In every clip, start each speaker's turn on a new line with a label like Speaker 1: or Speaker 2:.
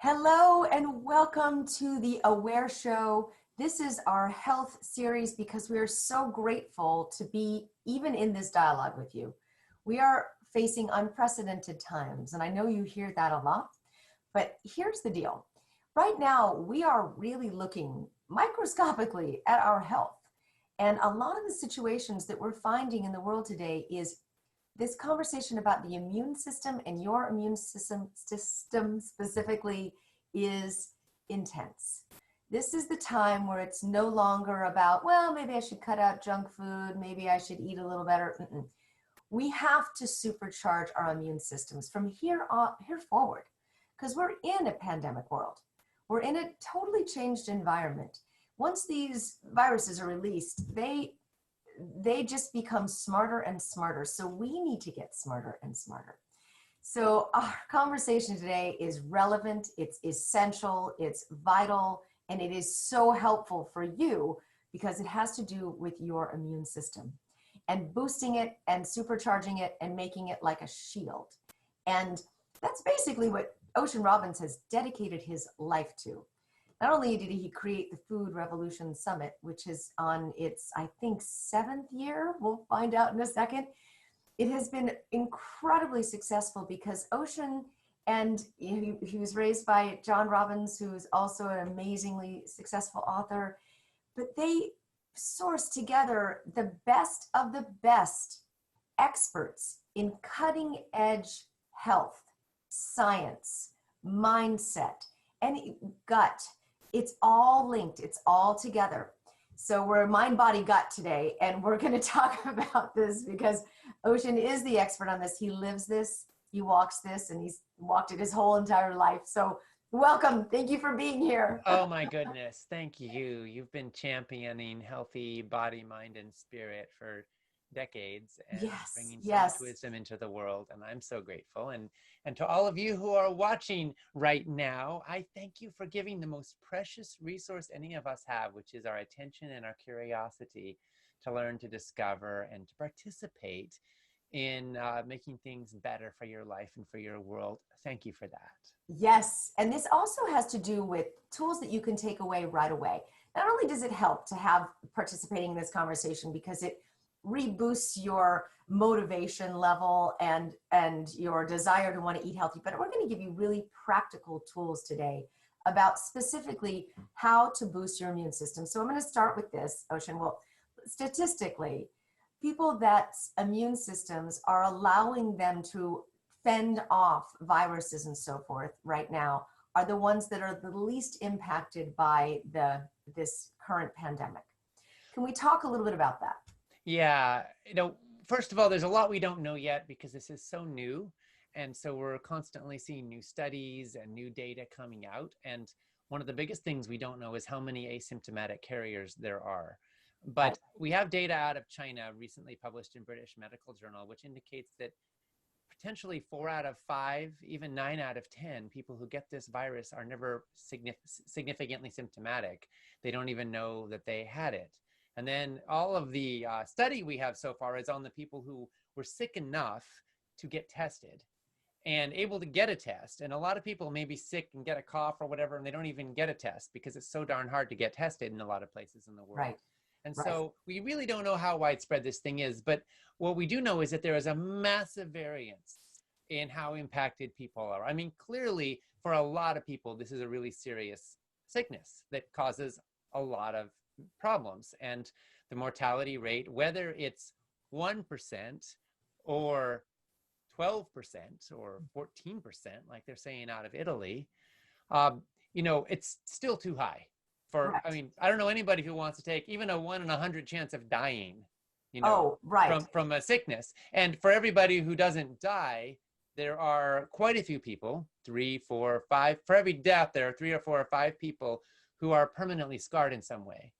Speaker 1: Hello and welcome to the Aware Show. This is our health series because we are so grateful to be even in this dialogue with you. We are facing unprecedented times, and I know you hear that a lot, but here's the deal. Right now, we are really looking microscopically at our health. And a lot of the situations that we're finding in the world today is this conversation about the immune system and your immune system specifically is intense. This is the time where it's no longer about, well, maybe I should cut out junk food, maybe I should eat a little better. We have to supercharge our immune systems from here forward, because we're in a pandemic world. We're in a totally changed environment. Once these viruses are released, they just become smarter and smarter. So we need to get smarter and smarter. So our conversation today is relevant, it's essential, it's vital, and it is so helpful for you because it has to do with your immune system and boosting it and supercharging it and making it like a shield. And that's basically what Ocean Robbins has dedicated his life to. Not only did he create the Food Revolution Summit, which is on its, I think, 7th year, we'll find out in a second. It has been incredibly successful because Ocean, and he was raised by John Robbins, who's also an amazingly successful author, but they source together the best of the best experts in cutting edge health, science, mindset, and gut. It's all linked, it's all together. So we're mind, body, gut today, and we're going to talk about this because Ocean is the expert on this. He lives this, he walks this, and he's walked it his whole entire life. So welcome. Thank you for being here.
Speaker 2: Oh my goodness. Thank you. You've been championing healthy body, mind, and spirit for decades and bringing so much wisdom into the world. And I'm so grateful. And to all of you who are watching right now, I thank you for giving the most precious resource any of us have, which is our attention and our curiosity to learn, to discover, and to participate in making things better for your life and for your world. Thank you for that.
Speaker 1: Yes. And this also has to do with tools that you can take away right away. Not only does it help to have participating in this conversation because it reboosts your motivation level and your desire to want to eat healthy, but we're going to give you really practical tools today about specifically how to boost your immune system. So I'm going to start with this, Ocean. Well, statistically, people that immune systems are allowing them to fend off viruses and so forth right now are the ones that are the least impacted by this current pandemic. Can we talk a little bit about that?
Speaker 2: Yeah, first of all, there's a lot we don't know yet because this is so new. And so we're constantly seeing new studies and new data coming out. And one of the biggest things we don't know is how many asymptomatic carriers there are. But we have data out of China recently published in British Medical Journal, which indicates that potentially 4 out of 5, even 9 out of 10 people who get this virus are never significantly symptomatic. They don't even know that they had it. And then all of the study we have so far is on the people who were sick enough to get tested and able to get a test. And a lot of people may be sick and get a cough or whatever, and they don't even get a test because it's so darn hard to get tested in a lot of places in the world.
Speaker 1: Right.
Speaker 2: And so we really don't know how widespread this thing is, but what we do know is that there is a massive variance in how impacted people are. I mean, clearly for a lot of people, this is a really serious sickness that causes a lot of problems. And the mortality rate, whether it's 1% or 12% or 14%, like they're saying out of Italy, it's still too high. I mean, I don't know anybody who wants to take even a 1 in 100 chance of dying, from a sickness. And for everybody who doesn't die, there are quite a few people, 3, 4, 5, for every death, there are 3 or 4 or 5 people who are permanently scarred in some way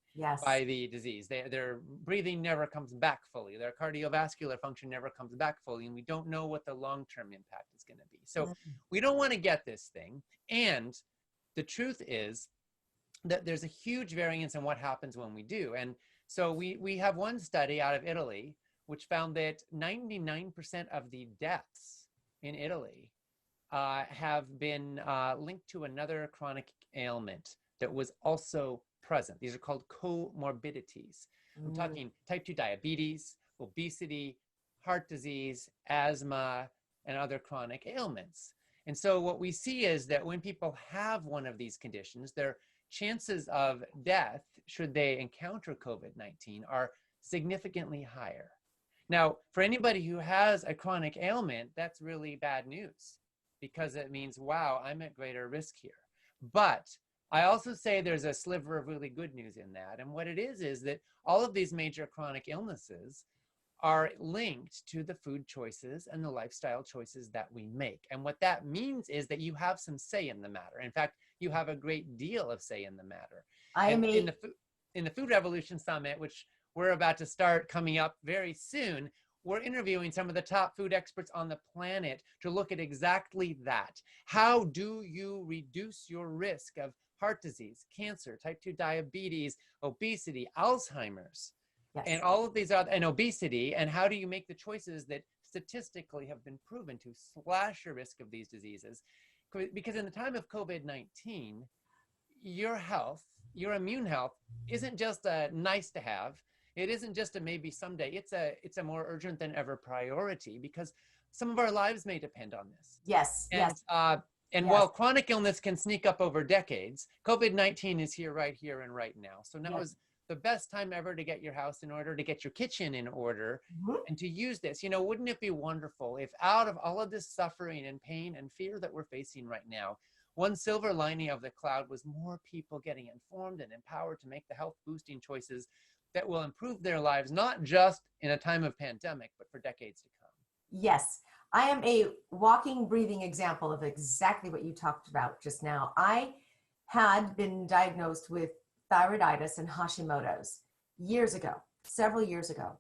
Speaker 2: by the disease. Their breathing never comes back fully. Their cardiovascular function never comes back fully. And we don't know what the long-term impact is going to be. So we don't want to get this thing. And the truth is that there's a huge variance in what happens when we do. And so we have one study out of Italy, which found that 99% of the deaths in Italy have been linked to another chronic ailment that was also present. These are called comorbidities. I'm talking type 2 diabetes, obesity, heart disease, asthma, and other chronic ailments. And so what we see is that when people have one of these conditions, their chances of death, should they encounter COVID-19, are significantly higher. Now, for anybody who has a chronic ailment, that's really bad news, because it means, wow, I'm at greater risk here. But I also say there's a sliver of really good news in that. And what it is that all of these major chronic illnesses are linked to the food choices and the lifestyle choices that we make. And what that means is that you have some say in the matter. In fact, you have a great deal of say in the matter. In the Food Revolution Summit, which we're about to start coming up very soon, we're interviewing some of the top food experts on the planet to look at exactly that. How do you reduce your risk of heart disease, cancer, type 2 diabetes, obesity, Alzheimer's,
Speaker 1: Yes.
Speaker 2: and all of these and obesity, and how do you make the choices that statistically have been proven to slash your risk of these diseases? Because in the time of COVID-19, your health, your immune health, isn't just a nice to have. It isn't just a maybe someday. It's a more urgent than ever priority, because some of our lives may depend on this.
Speaker 1: Yes.
Speaker 2: And while chronic illness can sneak up over decades, COVID-19 is here and right now. So now is the best time ever to get your house in order, to get your kitchen in order, and to use this. Wouldn't it be wonderful if out of all of this suffering and pain and fear that we're facing right now, one silver lining of the cloud was more people getting informed and empowered to make the health boosting choices that will improve their lives, not just in a time of pandemic, but for decades to come.
Speaker 1: Yes. I am a walking, breathing example of exactly what you talked about just now. I had been diagnosed with thyroiditis and Hashimoto's several years ago.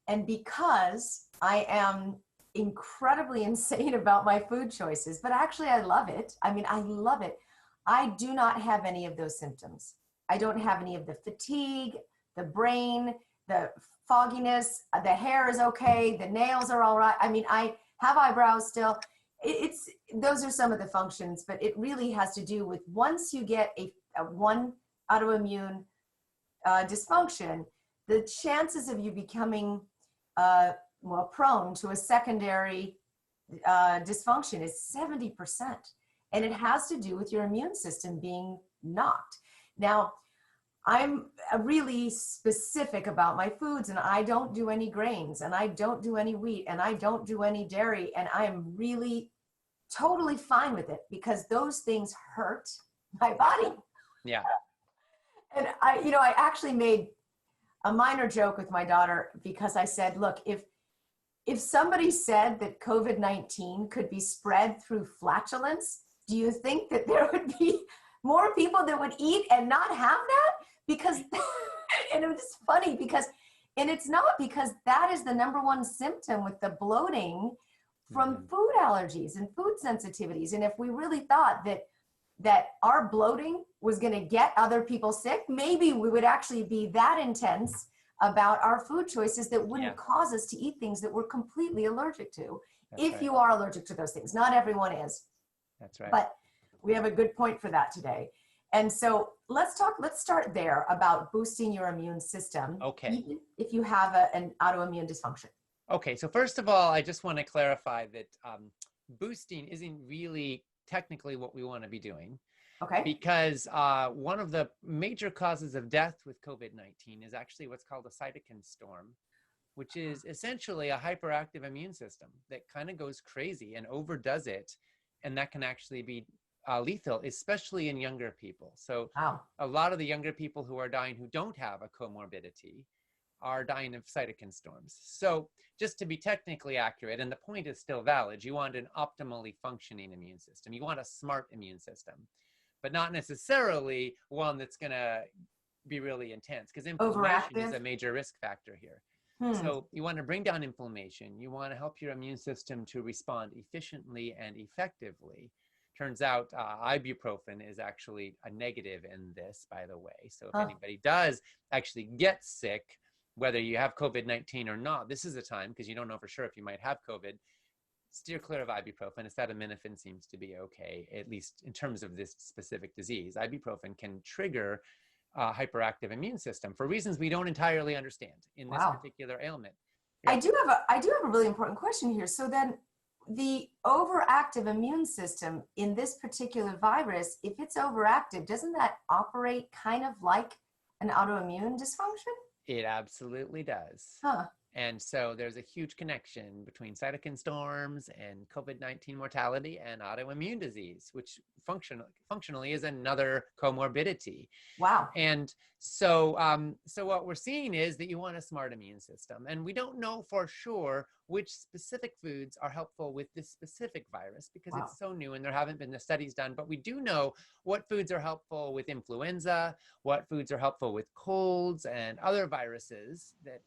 Speaker 1: And because I am incredibly insane about my food choices, but actually I love it. I mean, I love it. I do not have any of those symptoms. I don't have any of the fatigue, the brain, the fogginess, the hair is okay, the nails are all right. I mean, I have eyebrows still. Those are some of the functions, but it really has to do with once you get a one autoimmune dysfunction, the chances of you becoming more prone to a secondary dysfunction is 70%. And it has to do with your immune system being knocked. Now, I'm really specific about my foods, and I don't do any grains, and I don't do any wheat, and I don't do any dairy, and I am really totally fine with it, because those things hurt my body.
Speaker 2: Yeah.
Speaker 1: And I actually made a minor joke with my daughter, because I said, look, if somebody said that COVID-19 could be spread through flatulence, do you think that there would be more people that would eat and not have that? Because, and it was funny because, and it's not, because that is the number one symptom with the bloating from food allergies and food sensitivities. And if we really thought that our bloating was going to get other people sick, maybe we would actually be that intense about our food choices that wouldn't cause us to eat things that we're completely allergic to. If you are allergic to those things. Not everyone is.
Speaker 2: That's right.
Speaker 1: But we have a good point for that today. And so let's start there about boosting your immune system.
Speaker 2: Okay.
Speaker 1: Even if you have an autoimmune dysfunction.
Speaker 2: Okay. So first of all, I just want to clarify that boosting isn't really technically what we want to be doing.
Speaker 1: Okay.
Speaker 2: Because one of the major causes of death with COVID-19 is actually what's called a cytokine storm, which is essentially a hyperactive immune system that kind of goes crazy and overdoes it. And that can actually be lethal, especially in younger people. So a lot of the younger people who are dying who don't have a comorbidity are dying of cytokine storms. So just to be technically accurate, and the point is still valid, you want an optimally functioning immune system. You want a smart immune system, but not necessarily one that's going to be really intense, because inflammation is a major risk factor here. So you want to bring down inflammation. You want to help your immune system to respond efficiently and effectively. Turns out ibuprofen is actually a negative in this, by the way. So if anybody does actually get sick, whether you have COVID-19 or not, this is the time, because you don't know for sure if you might have COVID, steer clear of ibuprofen. Acetaminophen seems to be okay, at least in terms of this specific disease. Ibuprofen can trigger a hyperactive immune system for reasons we don't entirely understand in this
Speaker 1: Wow.
Speaker 2: particular ailment.
Speaker 1: I do have a really important question here. So then the overactive immune system in this particular virus, if it's overactive, doesn't that operate kind of like an autoimmune dysfunction?
Speaker 2: It absolutely does.
Speaker 1: Huh.
Speaker 2: And so there's a huge connection between cytokine storms and COVID-19 mortality and autoimmune disease, which functionally is another comorbidity.
Speaker 1: Wow.
Speaker 2: And so what we're seeing is that you want a smart immune system. And we don't know for sure which specific foods are helpful with this specific virus because it's so new and there haven't been the studies done. But we do know what foods are helpful with influenza, what foods are helpful with colds and other viruses that,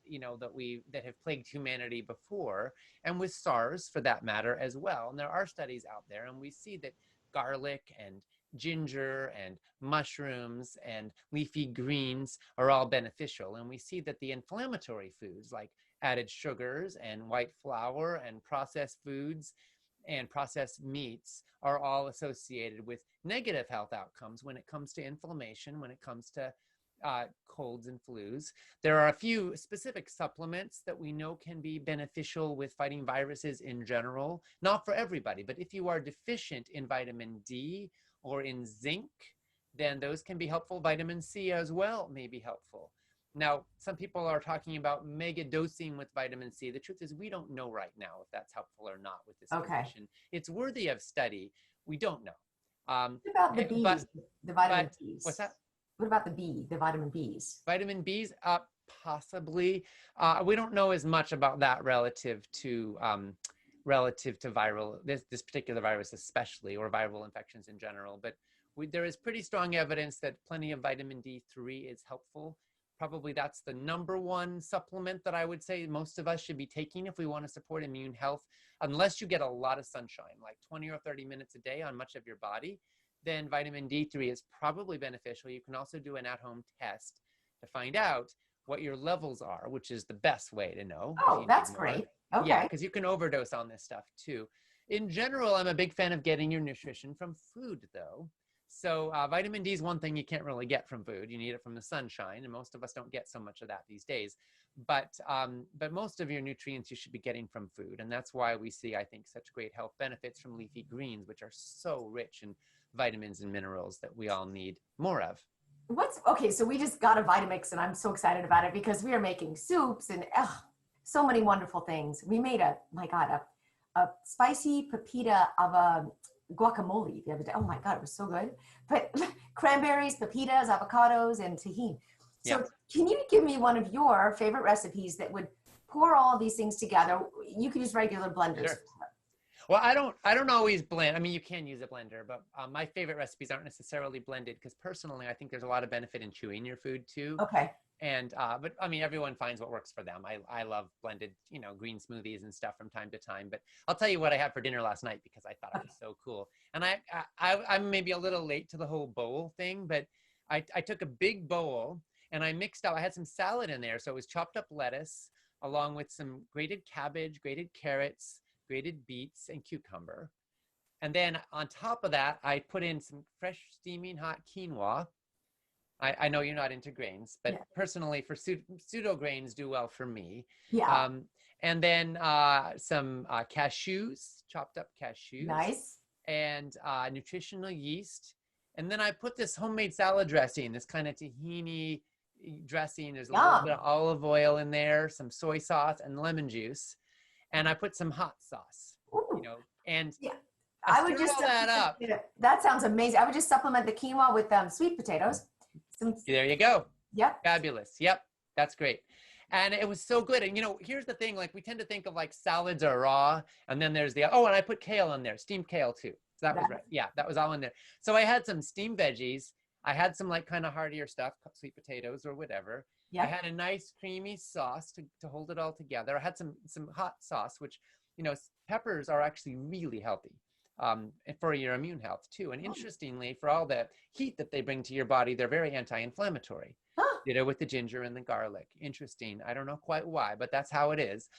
Speaker 2: that have plagued humanity before, and with SARS for that matter as well. And there are studies out there, and we see that garlic and ginger and mushrooms and leafy greens are all beneficial. And we see that the inflammatory foods like added sugars and white flour and processed foods and processed meats are all associated with negative health outcomes when it comes to inflammation, when it comes to colds and flus. There are a few specific supplements that we know can be beneficial with fighting viruses in general, not for everybody, but if you are deficient in vitamin D or in zinc, then those can be helpful. Vitamin C as well may be helpful. Now, some people are talking about mega dosing with vitamin C. The truth is we don't know right now if that's helpful or not with this condition. It's worthy of study. We don't know.
Speaker 1: What about the Bs, the vitamin Bs?
Speaker 2: What's that?
Speaker 1: What about the vitamin Bs?
Speaker 2: Vitamin Bs, possibly. We don't know as much about that relative to viral, this particular virus especially, or viral infections in general. But there is pretty strong evidence that plenty of vitamin D3 is helpful. Probably that's the number one supplement that I would say most of us should be taking if we want to support immune health. Unless you get a lot of sunshine, like 20 or 30 minutes a day on much of your body, then vitamin D3 is probably beneficial. You can also do an at-home test to find out what your levels are, which is the best way to know.
Speaker 1: Oh, that's great. Okay.
Speaker 2: Yeah, because you can overdose on this stuff too. In general, I'm a big fan of getting your nutrition from food, though. So vitamin D is one thing you can't really get from food. You need it from the sunshine, and most of us don't get so much of that these days. But most of your nutrients you should be getting from food, and that's why we see, I think, such great health benefits from leafy greens, which are so rich in vitamins and minerals that we all need more of.
Speaker 1: Okay, so we just got a Vitamix, and I'm so excited about it because we are making soups and so many wonderful things. We made a spicy pepita of a guacamole the other day. Oh my God, it was so good. But cranberries, pepitas, avocados, and tahini. So Can you give me one of your favorite recipes that would pour all these things together? You could use regular blenders.
Speaker 2: Sure. Well, I don't always blend. I mean, you can use a blender, but my favorite recipes aren't necessarily blended because personally, I think there's a lot of benefit in chewing your food too.
Speaker 1: Okay.
Speaker 2: And, but I mean, everyone finds what works for them. I love blended, green smoothies and stuff from time to time, but I'll tell you what I had for dinner last night because I thought it was so cool. And I'm maybe a little late to the whole bowl thing, but I took a big bowl and I had some salad in there. So it was chopped up lettuce along with some grated cabbage, grated carrots, grated beets, and cucumber. And then on top of that, I put in some fresh steaming hot quinoa. I know you're not into grains, but personally for pseudo grains do well for me.
Speaker 1: Yeah.
Speaker 2: And then some cashews, chopped up cashews.
Speaker 1: Nice.
Speaker 2: And nutritional yeast. And then I put this homemade salad dressing, this kind of tahini dressing. There's a little bit of olive oil in there, some soy sauce, and lemon juice. And I put some hot sauce, and
Speaker 1: I would just
Speaker 2: that up.
Speaker 1: That sounds amazing. I would just supplement the quinoa with sweet potatoes.
Speaker 2: There you go.
Speaker 1: Yep.
Speaker 2: Fabulous. Yep. That's great. And it was so good. And, here's the thing, like we tend to think of like salads are raw. And then there's and I put kale in there, steamed kale too. So that was right. Yeah, that was all in there. So I had some steamed veggies. I had some like kind of heartier stuff, sweet potatoes or whatever. Yeah. I had a nice creamy sauce to hold it all together. I had some hot sauce, which, peppers are actually really healthy for your immune health too. And interestingly, for all the heat that they bring to your body, they're very anti-inflammatory. With the ginger and the garlic. Interesting. I don't know quite why, but that's how it is.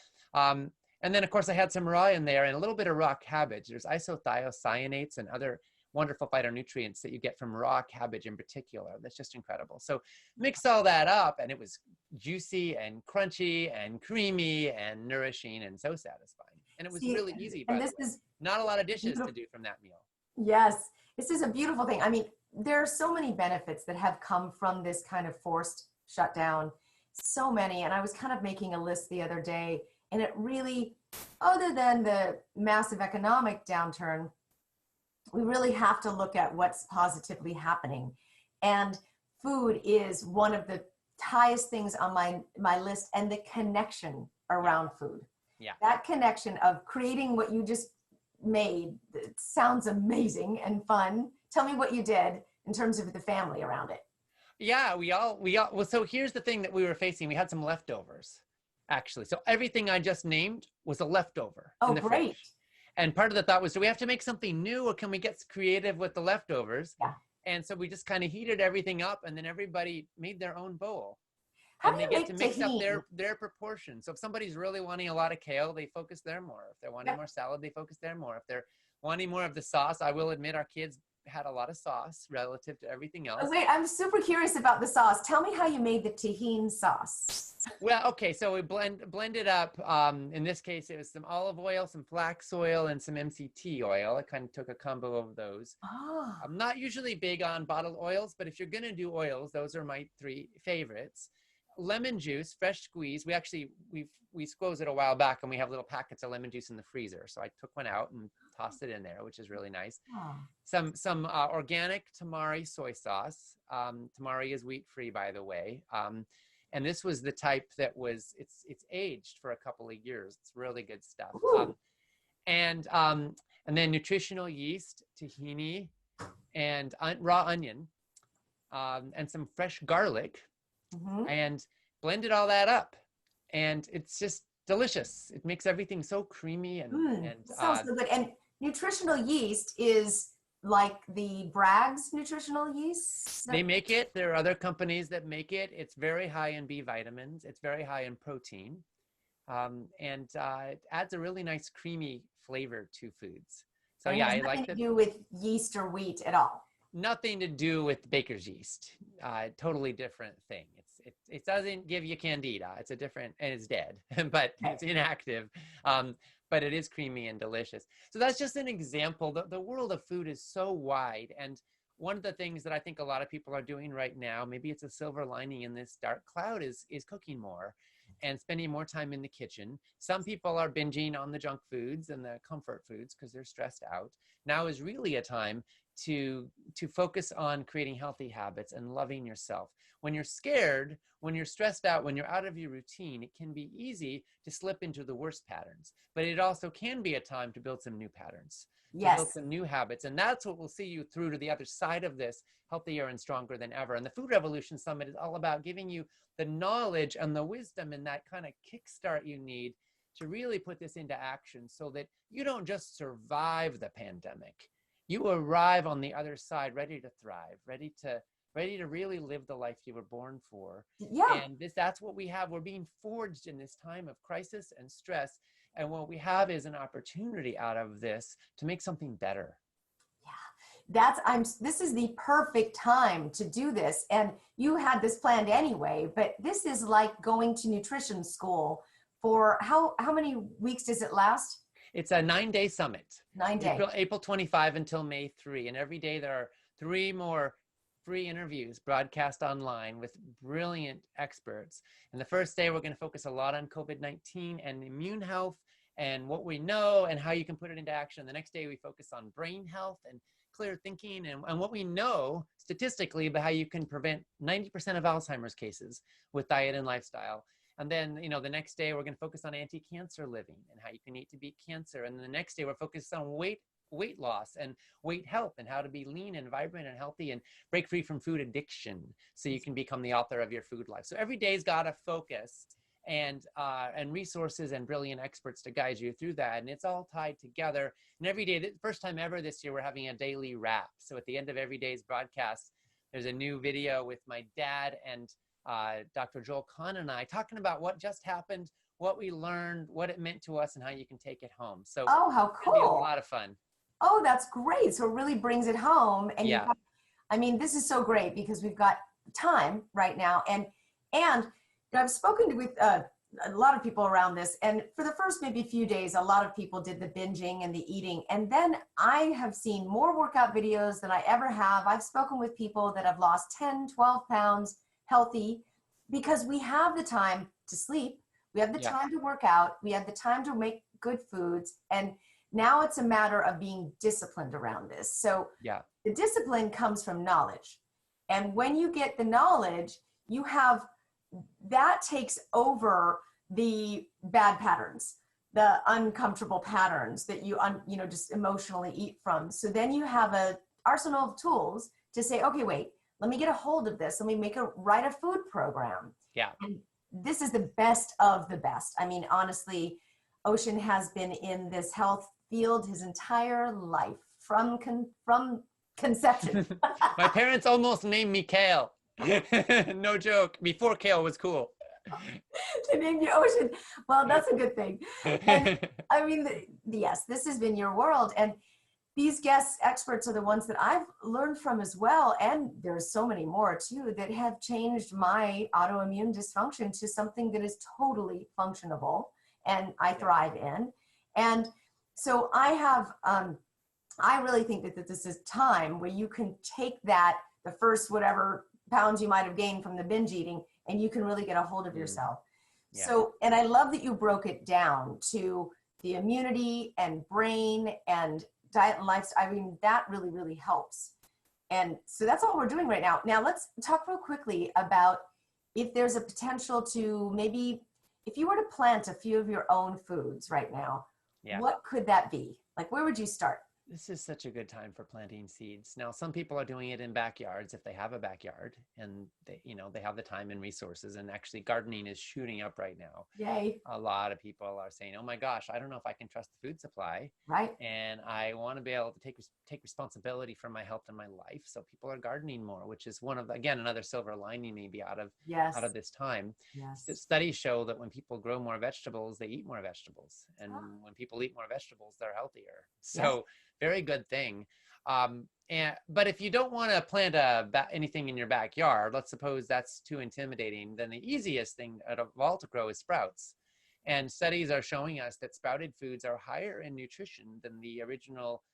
Speaker 2: And then, of course, I had some raw in there and a little bit of raw cabbage. There's isothiocyanates and other wonderful phytonutrients that you get from raw cabbage in particular. That's just incredible. So mix all that up, and it was juicy and crunchy and creamy and nourishing and so satisfying. And it was
Speaker 1: See,
Speaker 2: really easy, by
Speaker 1: and
Speaker 2: the
Speaker 1: this
Speaker 2: way.
Speaker 1: is
Speaker 2: Not a lot of dishes
Speaker 1: beautiful.
Speaker 2: to do from that meal.
Speaker 1: Yes, this is a beautiful thing. I mean, there are so many benefits that have come from this kind of forced shutdown. So many. And I was kind of making a list the other day, and it really, other than the massive economic downturn, we really have to look at what's positively happening. And food is one of the highest things on my list, and the connection around food.
Speaker 2: Yeah.
Speaker 1: That connection of creating what you just made, it sounds amazing and fun. Tell me what you did in terms of the family around it.
Speaker 2: Yeah, well, so here's the thing that we were facing. We had some leftovers, actually. So everything I just named was a leftover
Speaker 1: Oh,
Speaker 2: in the
Speaker 1: great.
Speaker 2: fridge. And part of the thought was, do we have to make something new, or can we get creative with the leftovers?
Speaker 1: Yeah.
Speaker 2: And so we just kind of heated everything up, and then everybody made their own bowl.
Speaker 1: How
Speaker 2: And
Speaker 1: do
Speaker 2: they
Speaker 1: you
Speaker 2: get
Speaker 1: make
Speaker 2: to mix up
Speaker 1: tahini?
Speaker 2: their proportions. So if somebody's really wanting a lot of kale, they focus there more. If they're wanting
Speaker 1: Yep.
Speaker 2: more salad, they focus there more. If they're wanting more of the sauce, I will admit our kids had a lot of sauce relative to everything else.
Speaker 1: Oh, wait, I'm super curious about the sauce. Tell me how you made the tahini sauce.
Speaker 2: Well, okay, so we blended up. In this case, it was some olive oil, some flax oil, and some MCT oil. I kind of took a combo of those.
Speaker 1: Oh,
Speaker 2: I'm not usually big on bottled oils, but if you're gonna do oils, those are my 3 favorites. Lemon juice, fresh squeeze. We squoze it a while back, and we have little packets of lemon juice in the freezer. So I took one out and tossed it in there, which is really nice.
Speaker 1: oh.
Speaker 2: Some organic tamari soy sauce. Tamari is wheat-free, by the way. And this was the type that was, it's aged for a couple of years. It's really good stuff. And then nutritional yeast, tahini, and raw onion, and some fresh garlic, and blended all that up. And it's just delicious. It makes everything so creamy and
Speaker 1: Sounds so good. And nutritional yeast is like the Bragg's nutritional yeast?
Speaker 2: They make it. There are other companies that make it. It's very high in B vitamins. It's very high in protein. It adds a really nice creamy flavor to foods. So
Speaker 1: and
Speaker 2: yeah,
Speaker 1: it has
Speaker 2: I like
Speaker 1: nothing
Speaker 2: that.
Speaker 1: to do with yeast or wheat at all.
Speaker 2: Nothing to do with baker's yeast. Totally different thing. It doesn't give you candida. It's a different, and it's dead, but it's inactive. But it is creamy and delicious. So that's just an example. The world of food is so wide. And one of the things that I think a lot of people are doing right now, maybe it's a silver lining in this dark cloud, is cooking more and spending more time in the kitchen. Some people are binging on the junk foods and the comfort foods because they're stressed out. Now is really a time to focus on creating healthy habits and loving yourself. When you're scared, when you're stressed out, when you're out of your routine, it can be easy to slip into the worst patterns. But it also can be a time to build some new patterns, to build some new habits. And that's what will see you through to the other side of this, healthier and stronger than ever. And the Food Revolution Summit is all about giving you the knowledge and the wisdom and that kind of kickstart you need to really put this into action so that you don't just survive the pandemic. You arrive on the other side ready to thrive, ready to really live the life you were born for.
Speaker 1: Yeah.
Speaker 2: And that's what we have. We're being forged in this time of crisis and stress. And what we have is an opportunity out of this to make something better.
Speaker 1: Yeah. This is the perfect time to do this. And you had this planned anyway, but this is like going to nutrition school for how many weeks does it last?
Speaker 2: It's a 9-day summit.
Speaker 1: 9 days.
Speaker 2: April 25 until May 3. And every day there are 3 more free interviews broadcast online with brilliant experts. And the first day, we're going to focus a lot on COVID-19 and immune health and what we know and how you can put it into action. The next day, we focus on brain health and clear thinking and what we know statistically about how you can prevent 90% of Alzheimer's cases with diet and lifestyle. And then, the next day we're going to focus on anti-cancer living and how you can eat to beat cancer. And then the next day we're focused on weight loss and weight health and how to be lean and vibrant and healthy and break free from food addiction so you can become the author of your food life. So every day's got a focus and resources and brilliant experts to guide you through that. And it's all tied together. And every day, the first time ever this year, we're having a daily wrap. So at the end of every day's broadcast, there's a new video with my dad and Dr. Joel Kahn and I talking about what just happened, what we learned, what it meant to us, and how you can take it home. So
Speaker 1: Oh, how
Speaker 2: it's gonna be a
Speaker 1: cool.
Speaker 2: lot of fun.
Speaker 1: Oh, that's great. So it really brings it home. And you
Speaker 2: Yeah.
Speaker 1: have, I mean, this is so great because we've got time right now. And I've spoken with a lot of people around this. And for the first maybe few days, a lot of people did the binging and the eating. And then I have seen more workout videos than I ever have. I've spoken with people that have lost 10, 12 pounds healthy because we have the time to sleep. We have the
Speaker 2: Yeah.
Speaker 1: time to work out. We have the time to make good foods. And now it's a matter of being disciplined around this. So
Speaker 2: Yeah.
Speaker 1: the discipline comes from knowledge. And when you get the knowledge, you have that takes over the bad patterns, the uncomfortable patterns that you just emotionally eat from. So then you have a arsenal of tools to say, okay, wait, let me get a hold of this. Let me write a food program.
Speaker 2: Yeah.
Speaker 1: And this is the best of the best. I mean, honestly, Ocean has been in this health field his entire life from conception.
Speaker 2: My parents almost named me Kale. No joke. Before Kale was cool.
Speaker 1: To name you Ocean. Well, that's a good thing. And I mean, yes, this has been your world. And these guest experts are the ones that I've learned from as well. And there's so many more too that have changed my autoimmune dysfunction to something that is totally functionable and I thrive in. And so I really think that this is time where you can take that, the first whatever pounds you might have gained from the binge eating, and you can really get a hold of yourself.
Speaker 2: Yeah.
Speaker 1: So, and I love that you broke it down to the immunity and brain and diet and lifestyle. I mean, that really, really helps. And so that's all we're doing right now. Now let's talk real quickly about if there's a potential to maybe, if you were to plant a few of your own foods right now, what could that be? Like, where would you start?
Speaker 2: This is such a good time for planting seeds. Now, some people are doing it in backyards if they have a backyard and they have the time and resources, and actually gardening is shooting up right now.
Speaker 1: Yay.
Speaker 2: A lot of people are saying, oh my gosh, I don't know if I can trust the food supply.
Speaker 1: Right.
Speaker 2: And I want to be able to take responsibility for my health and my life. So people are gardening more, which is again, another silver lining maybe out of this time.
Speaker 1: Yes.
Speaker 2: The studies show that when people grow more vegetables, they eat more vegetables. And when people eat more vegetables, they're healthier. So very good thing. But if you don't want to plant anything in your backyard, let's suppose that's too intimidating, then the easiest thing of all to grow is sprouts. And studies are showing us that sprouted foods are higher in nutrition than the original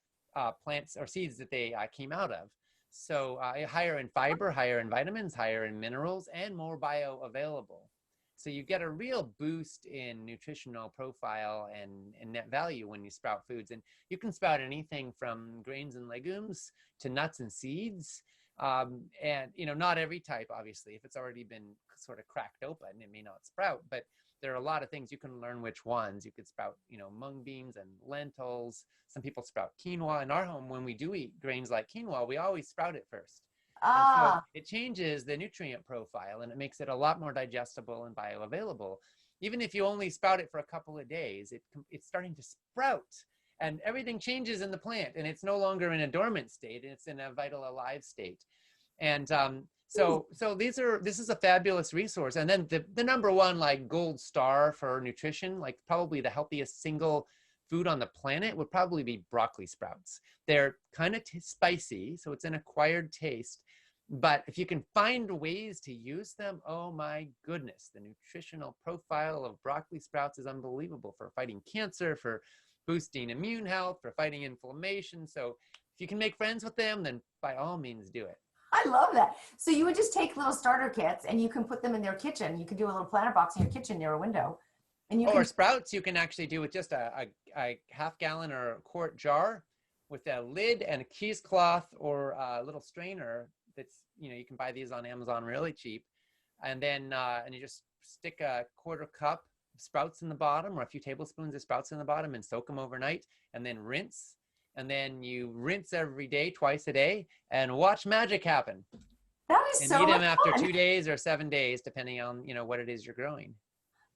Speaker 2: plants or seeds that they came out of. So higher in fiber, higher in vitamins, higher in minerals, and more bioavailable. So you get a real boost in nutritional profile and net value when you sprout foods. And you can sprout anything from grains and legumes to nuts and seeds. And, not every type, obviously. If it's already been sort of cracked open, it may not sprout. But there are a lot of things. You can learn which ones. You could sprout, mung beans and lentils. Some people sprout quinoa. In our home, when we do eat grains like quinoa, we always sprout it first. So it changes the nutrient profile and it makes it a lot more digestible and bioavailable. Even if you only sprout it for a couple of days, it's starting to sprout and everything changes in the plant and it's no longer in a dormant state. It's in a vital alive state. And so this is a fabulous resource. And then the number one like gold star for nutrition, like probably the healthiest single food on the planet would probably be broccoli sprouts. They're kind of spicy, so it's an acquired taste. But if you can find ways to use them, oh my goodness, the nutritional profile of broccoli sprouts is unbelievable for fighting cancer, for boosting immune health, for fighting inflammation. So if you can make friends with them, then by all means do it.
Speaker 1: I love that. So you would just take little starter kits and you can put them in their kitchen. You can do a little planter box in your kitchen near a window.
Speaker 2: Or sprouts you can actually do with just a half-gallon or a quart jar with a lid and a cheesecloth or a little strainer that's, you can buy these on Amazon really cheap. And then and you just stick a quarter cup of sprouts in the bottom or a few tablespoons of sprouts in the bottom and soak them overnight and then rinse. And then you rinse every day, twice a day, and watch magic happen.
Speaker 1: That is so much fun.
Speaker 2: And eat them after 2 days or 7 days, depending on, what it is you're growing.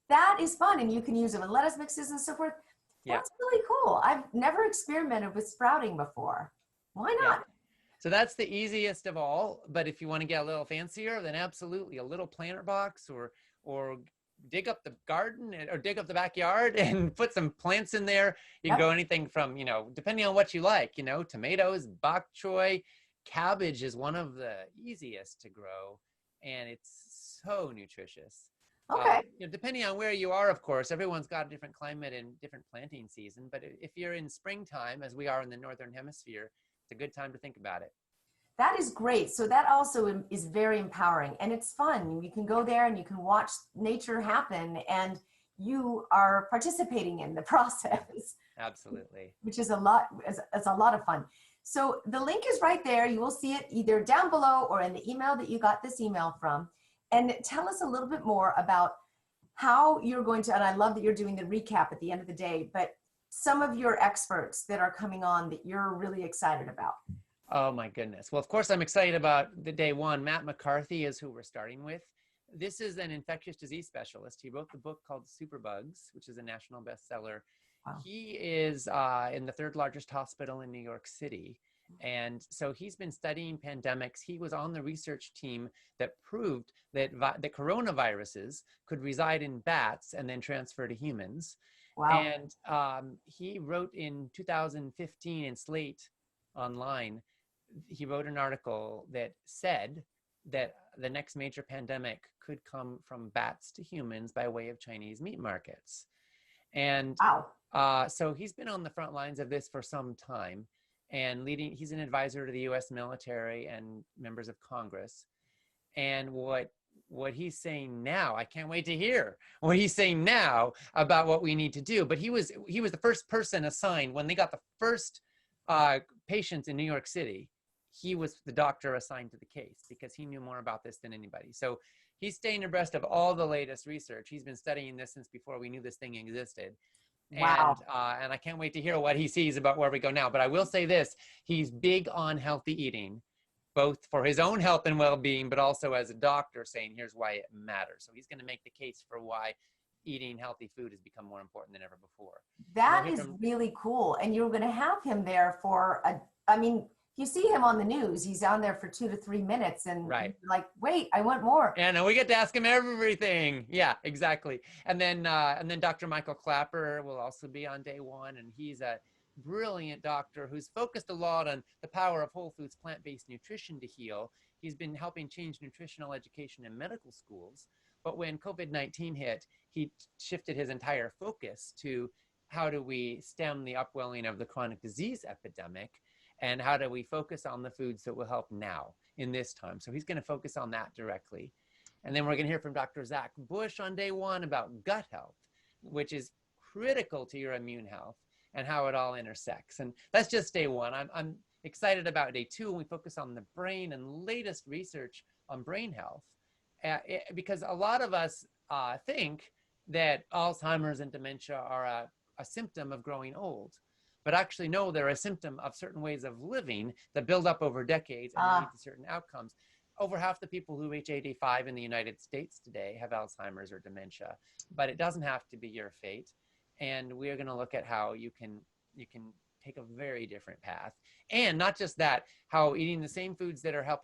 Speaker 1: That is fun. And you can use them in lettuce mixes and so forth. That's really cool. I've never experimented with sprouting before. Why not?
Speaker 2: Yeah. So that's the easiest of all. But if you want to get a little fancier, then absolutely a little planter box or dig up the garden or dig up the backyard and put some plants in there. You can
Speaker 1: Yep.
Speaker 2: go anything from, depending on what you like, tomatoes, bok choy, cabbage is one of the easiest to grow, and it's so nutritious.
Speaker 1: Okay.
Speaker 2: Depending on where you are, of course, everyone's got a different climate and different planting season. But if you're in springtime, as we are in the Northern Hemisphere, it's a good time to think about it.
Speaker 1: That is great. So that also is very empowering, and it's fun. You can go there and you can watch nature happen, and you are participating in the process,
Speaker 2: Absolutely.
Speaker 1: which is a lot. It's a lot of fun. So the link is right there. You will see it either down below or in the email that you got this email from. And tell us a little bit more about how you're going to, and I love that you're doing the recap at the end of the day, but some of your experts that are coming on that you're really excited about.
Speaker 2: Oh my goodness. Well, of course, I'm excited about the day one. Matt McCarthy is who we're starting with. This is an infectious disease specialist. He wrote the book called Superbugs, which is a national bestseller.
Speaker 1: Wow.
Speaker 2: He is in the third largest hospital in New York City. And so he's been studying pandemics. He was on the research team that proved that the coronaviruses could reside in bats and then transfer to humans.
Speaker 1: Wow.
Speaker 2: And he wrote in 2015 in Slate Online, he wrote an article that said that the next major pandemic could come from bats to humans by way of Chinese meat markets. And
Speaker 1: wow.
Speaker 2: So he's been on the front lines of this for some time, and he's an advisor to the US military and members of Congress. And what he's saying now, I can't wait to hear what he's saying now about what we need to do. But he was the first person assigned when they got the first patients in New York City. He was the doctor assigned to the case because he knew more about this than anybody. So he's staying abreast of all the latest research. He's been studying this since before we knew this thing existed.
Speaker 1: Wow.
Speaker 2: And I can't wait to hear what he sees about where we go now. But I will say this, he's big on healthy eating, both for his own health and well-being, but also as a doctor saying, here's why it matters. So he's going to make the case for why eating healthy food has become more important than ever before.
Speaker 1: That is really cool. And you're going to have him there for you see him on the news, he's on there for 2 to 3 minutes and
Speaker 2: right.
Speaker 1: You're like, wait, I want more.
Speaker 2: And we get to ask him everything. Yeah, exactly. And then Dr. Michael Clapper will also be on day one. And he's a brilliant doctor who's focused a lot on the power of whole foods, plant-based nutrition to heal. He's been helping change nutritional education in medical schools. But when COVID-19 hit, he shifted his entire focus to how do we stem the upwelling of the chronic disease epidemic, and how do we focus on the foods that will help now in this time. So he's going to focus on that directly. And then we're going to hear from Dr. Zach Bush on day one about gut health, which is critical to your immune health and how it all intersects. And that's just day one. I'm excited about day two, when we focus on the brain and latest research on brain health, because a lot of us think that Alzheimer's and dementia are a symptom of growing old. But actually, no, they're a symptom of certain ways of living that build up over decades and lead to certain outcomes. Over half the people who reach 85 in the United States today have Alzheimer's or dementia, but it doesn't have to be your fate. And we're going to look at how you can take a very different path. And not just that, how eating the same foods that are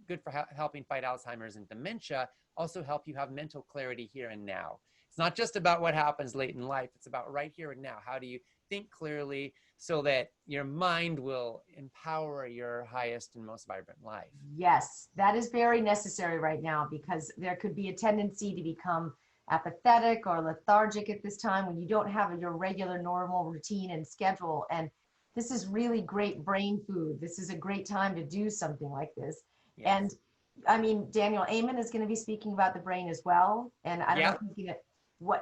Speaker 2: good for helping fight Alzheimer's and dementia also help you have mental clarity here and now. It's not just about what happens late in life. It's about right here and now. How do you think clearly so that your mind will empower your highest and most vibrant life?
Speaker 1: Yes, that is very necessary right now, because there could be a tendency to become apathetic or lethargic at this time when you don't have your regular normal routine and schedule. And this is really great brain food. This is a great time to do something like this. Yes. And I mean, Daniel Amon is going to be speaking about the brain as well. And I don't know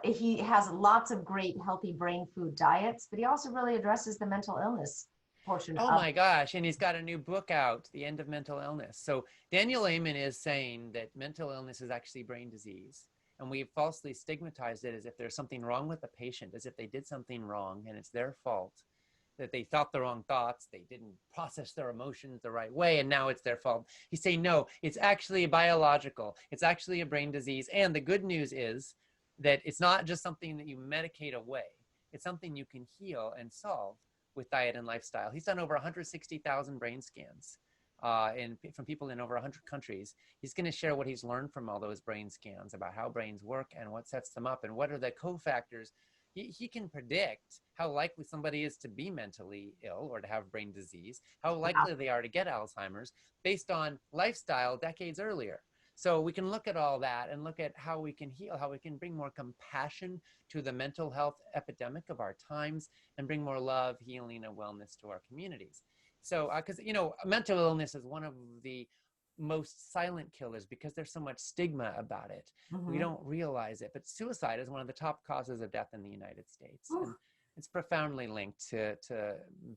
Speaker 1: if he has lots of great healthy brain food diets, but he also really addresses the mental illness portion.
Speaker 2: Oh my gosh. And he's got a new book out, The End of Mental Illness. So Daniel Amon is saying that mental illness is actually brain disease. And we've falsely stigmatized it as if there's something wrong with the patient, as if they did something wrong and it's their fault, that they thought the wrong thoughts, they didn't process their emotions the right way, and now it's their fault. He's saying, no, it's actually biological. It's actually a brain disease. And the good news is that it's not just something that you medicate away. It's something you can heal and solve with diet and lifestyle. He's done over 160,000 brain scans from people in over 100 countries. He's going to share what he's learned from all those brain scans about how brains work and what sets them up and what are the cofactors. He can predict how likely somebody is to be mentally ill or to have brain disease, how likely they are to get Alzheimer's based on lifestyle decades earlier. So we can look at all that and look at how we can heal, how we can bring more compassion to the mental health epidemic of our times and bring more love, healing, and wellness to our communities. So, because, mental illness is one of the most silent killers because there's so much stigma about it. We don't realize it, but suicide is one of the top causes of death in the United States. And it's profoundly linked to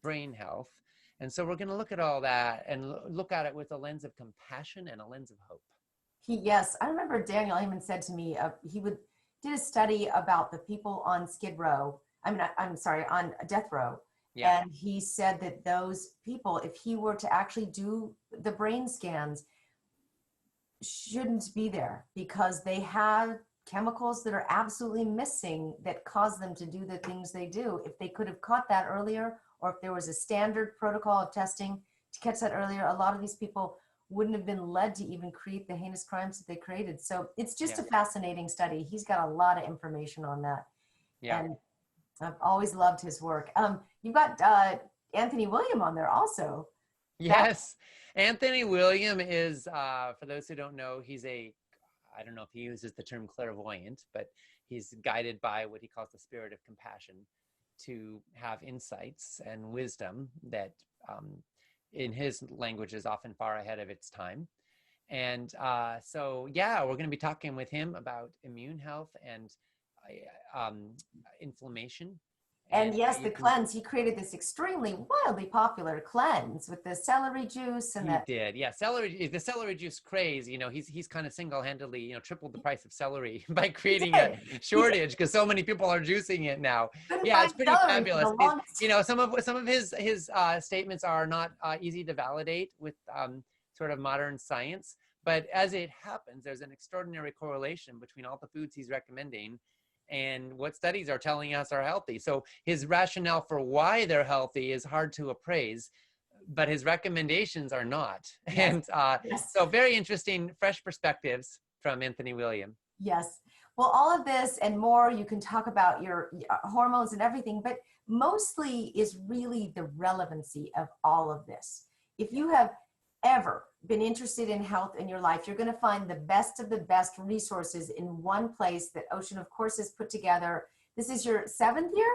Speaker 2: brain health. And so we're going to look at all that and look at it with a lens of compassion and a lens of hope.
Speaker 1: Yes, I remember Daniel Amen said to me, did a study about the people on Skid Row. I'm sorry, on death row. Yeah. And he said that those people, if he were to actually do the brain scans, shouldn't be there because they have chemicals that are absolutely missing that cause them to do the things they do. If they could have caught that earlier, or if there was a standard protocol of testing to catch that earlier, a lot of these people wouldn't have been led to even create the heinous crimes that they created. So it's just a fascinating study. He's got a lot of information on that. Yeah. And I've always loved his work. You've got Anthony William on there also.
Speaker 2: Yes. Anthony William is, for those who don't know, I don't know if he uses the term clairvoyant, but he's guided by what he calls the spirit of compassion to have insights and wisdom that in his language is often far ahead of its time. And so, we're going to be talking with him about immune health and inflammation.
Speaker 1: And yes, the cleanse, he created this extremely wildly popular cleanse with the celery juice and
Speaker 2: the celery juice craze, he's kind of single-handedly, tripled the price of celery by creating a shortage because so many people are juicing it now. Yeah, it's pretty fabulous. Some of his statements are not easy to validate with sort of modern science, but as it happens, there's an extraordinary correlation between all the foods he's recommending and what studies are telling us are healthy. So his rationale for why they're healthy is hard to appraise, but his recommendations are not. Yes. And so very interesting, fresh perspectives from Anthony William.
Speaker 1: Yes. Well, all of this and more, you can talk about your hormones and everything, but mostly is really the relevancy of all of this. If you have ever been interested in health in your life, you're going to find the best of the best resources in one place that Ocean, of course, has put together. This is your 7th year?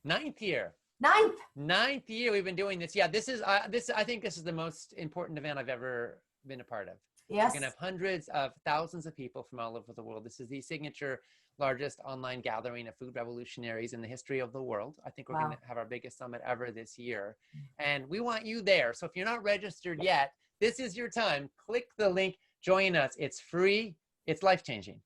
Speaker 2: Ninth year we've been doing this. Yeah, I think this is the most important event I've ever been a part of.
Speaker 1: Yes.
Speaker 2: We're going to have hundreds of thousands of people from all over the world. This is the signature largest online gathering of food revolutionaries in the history of the world. I think we're going to have our biggest summit ever this year. And we want you there. So if you're not registered yet, this is your time. Click the link, join us. It's free. It's life-changing.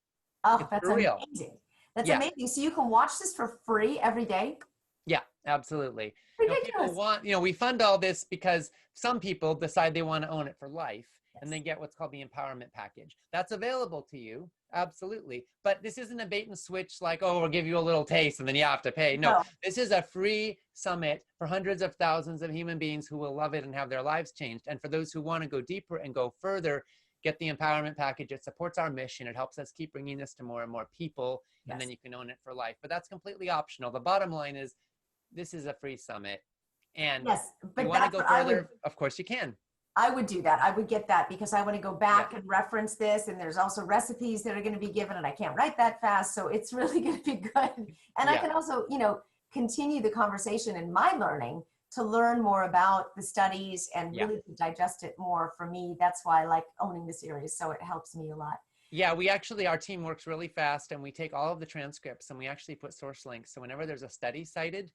Speaker 1: Oh, that's amazing. That's amazing. So you can watch this for free every day?
Speaker 2: Yeah, absolutely.
Speaker 1: Ridiculous.
Speaker 2: We fund all this because some people decide they want to own it for life. And they get what's called the empowerment package. That's available to you, absolutely. But this isn't a bait and switch like, oh, we'll give you a little taste and then you have to pay. No, this is a free summit for hundreds of thousands of human beings who will love it and have their lives changed. And for those who want to go deeper and go further, get the empowerment package. It supports our mission. It helps us keep bringing this to more and more people. And then you can own it for life. But that's completely optional. The bottom line is this is a free summit. And if you want to go further, of course you can.
Speaker 1: I would do that. I would get that because I want to go back and reference this. And there's also recipes that are going to be given and I can't write that fast. So it's really going to be good. And I can also, continue the conversation in my learning to learn more about the studies and really to digest it more for me. That's why I like owning the series. So it helps me a lot.
Speaker 2: Yeah, our team works really fast and we take all of the transcripts and we actually put source links. So whenever there's a study cited,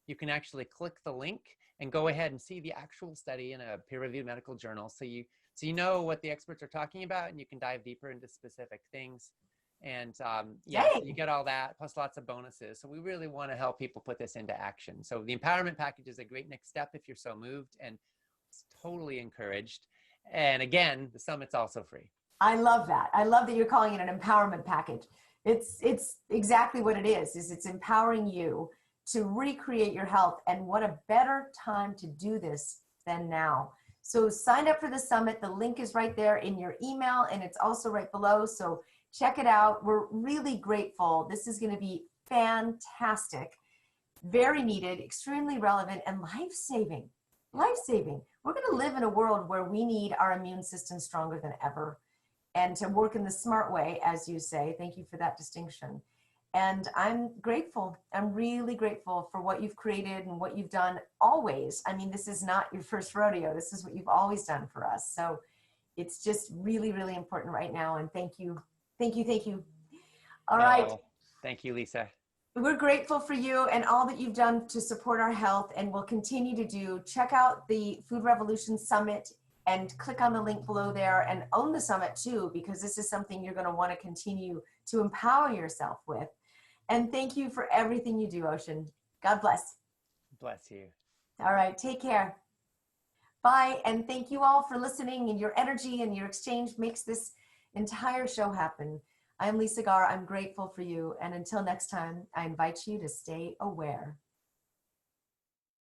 Speaker 2: you can actually click the link and go ahead and see the actual study in a peer-reviewed medical journal. So you know what the experts are talking about and you can dive deeper into specific things. And you get all that plus lots of bonuses. So we really want to help people put this into action. So the empowerment package is a great next step if you're so moved and it's totally encouraged. And again, the summit's also free.
Speaker 1: I love that. I love that you're calling it an empowerment package. It's exactly what it is it's empowering you to recreate your health. And what a better time to do this than now. So sign up for the summit. The link is right there in your email, and it's also right below. So check it out. We're really grateful. This is going to be fantastic, very needed, extremely relevant, and life-saving. Life-saving. We're going to live in a world where we need our immune system stronger than ever, and to work in the smart way, as you say. Thank you for that distinction. And I'm grateful. I'm really grateful for what you've created and what you've done always. I mean, this is not your first rodeo. This is what you've always done for us. So it's just really, really important right now. And thank you. Thank you. Thank you. All right.
Speaker 2: Thank you, Lisa.
Speaker 1: We're grateful for you and all that you've done to support our health, and will continue to do. Check out the Food Revolution Summit and click on the link below there, and own the summit too, because this is something you're going to want to continue to empower yourself with. And thank you for everything you do, Ocean. God bless.
Speaker 2: Bless you.
Speaker 1: All right, take care. Bye, and thank you all for listening, and your energy and your exchange makes this entire show happen. I'm Lisa Garr. I'm grateful for you. And until next time, I invite you to stay aware.